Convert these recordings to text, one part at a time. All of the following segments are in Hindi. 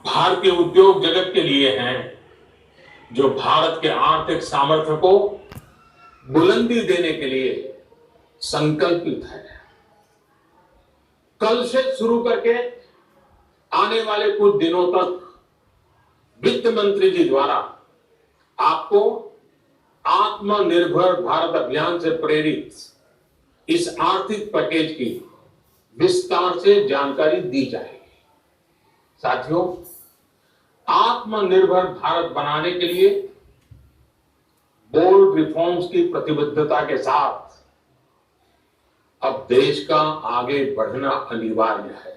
भारतीय उद्योग जगत के लिए हैं, जो भारत के आर्थिक सामर्थ्य को बुलंदी देने के लिए संकल्पित है। कल से शुरू करके आने वाले कुछ दिनों तक वित्त मंत्री जी द्वारा आपको आत्मनिर्भर भारत अभियान से प्रेरित इस आर्थिक पैकेज की विस्तार से जानकारी दी जाएगी। साथियों, आत्मनिर्भर भारत बनाने के लिए बोल्ड रिफॉर्म्स की प्रतिबद्धता के साथ अब देश का आगे बढ़ना अनिवार्य है।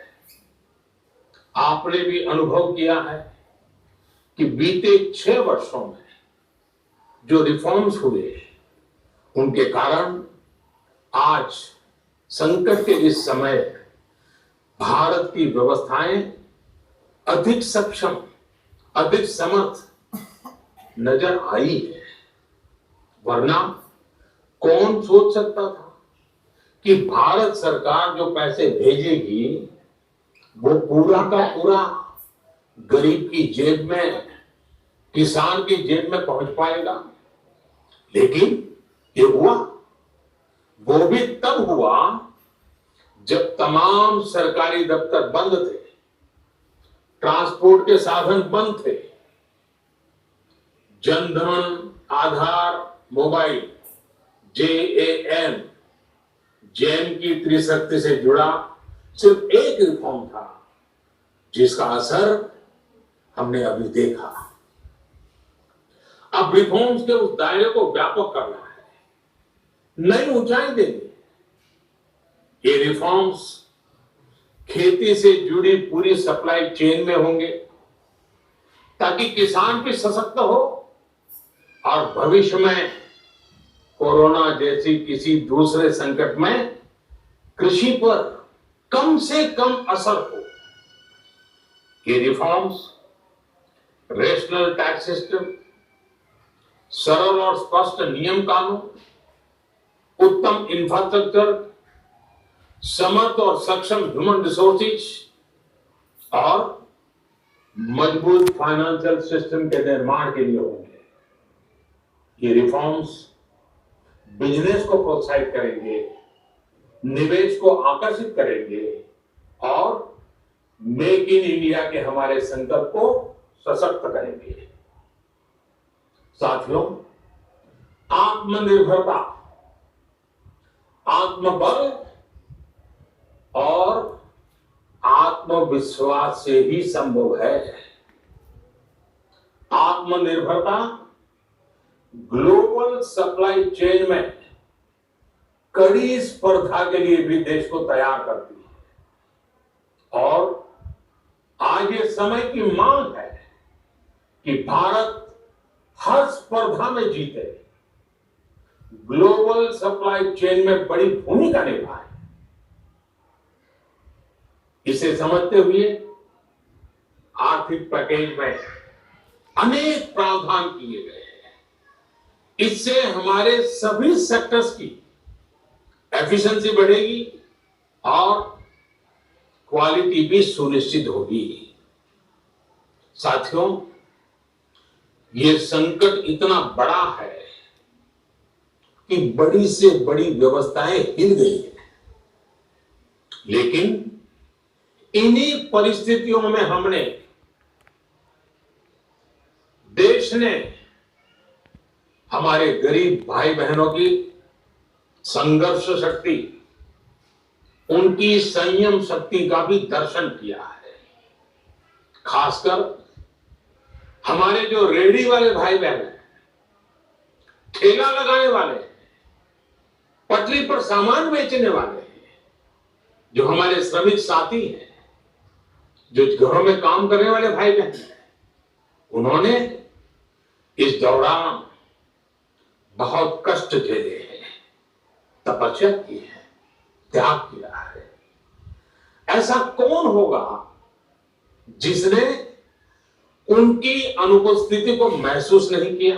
आपने भी अनुभव किया है कि बीते 6 वर्षों में जो रिफॉर्म्स हुए, उनके कारण आज संकट के इस समय भारत की व्यवस्थाएं अधिक सक्षम, अधिक समर्थ नजर आई है। वरना कौन सोच सकता था कि भारत सरकार जो पैसे भेजेगी वो पूरा का पूरा गरीब की जेब में, किसान की जेब में पहुंच पाएगा। लेकिन ये हुआ, वो भी तब हुआ जब तमाम सरकारी दफ्तर बंद थे, ट्रांसपोर्ट के साधन बंद थे, जनधन, आधार, मोबाइल, जेम की त्रिशक्ति से जुड़ा सिर्फ एक रिफॉर्म था जिसका असर हमने अभी देखा। अब रिफॉर्म्स के उस दायरे को व्यापक करना है, नई ऊंचाई देनी। ये रिफॉर्म्स खेती से जुड़ी पूरी सप्लाई चेन में होंगे ताकि किसान भी सशक्त हो और भविष्य में कोरोना जैसी किसी दूसरे संकट में कृषि पर कम से कम असर हो। ये रिफॉर्म्स रेशनल टैक्स सिस्टम, सरल और स्पष्ट नियम कानून, उत्तम इंफ्रास्ट्रक्चर, समर्थ और सक्षम ह्यूमन रिसोर्सेज और मजबूत फाइनेंशियल सिस्टम के निर्माण के लिए होंगे। ये रिफॉर्म्स बिजनेस को प्रोत्साहित करेंगे, निवेश को आकर्षित करेंगे और मेक इन इंडिया के हमारे संकल्प को सशक्त करेंगे। साथियों, आत्मनिर्भरता, आत्मबल और आत्मविश्वास से ही संभव है। आत्मनिर्भरता ग्लोबल सप्लाई चेन में कड़ी स्पर्धा के लिए भी देश को तैयार करती है और आज ये समय की मांग है कि भारत हर स्पर्धा में जीते, ग्लोबल सप्लाई चेन में बड़ी भूमिका निभाए। इसे समझते हुए आर्थिक पैकेज में अनेक प्रावधान किए गए हैं। इससे हमारे सभी सेक्टर्स की एफिशिएंसी बढ़ेगी और क्वालिटी भी सुनिश्चित होगी। साथियों, ये संकट इतना बड़ा है कि बड़ी से बड़ी व्यवस्थाएं हिल गई हैं। लेकिन इन्हीं परिस्थितियों में हमने, देश ने हमारे गरीब भाई बहनों की संघर्ष शक्ति, उनकी संयम शक्ति का भी दर्शन किया है। खासकर हमारे जो रेहड़ी वाले भाई बहन हैं, ठेला लगाने वाले हैं, पटरी पर सामान बेचने वाले हैं, जो हमारे श्रमिक साथी हैं, जो घरों में काम करने वाले भाई बहन हैं, उन्होंने इस दौरान बहुत कष्ट झेले हैं, तपस्या की है, त्याग किया है। ऐसा कौन होगा जिसने उनकी अनुपस्थिति को महसूस नहीं किया?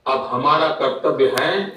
अब हमारा कर्तव्य है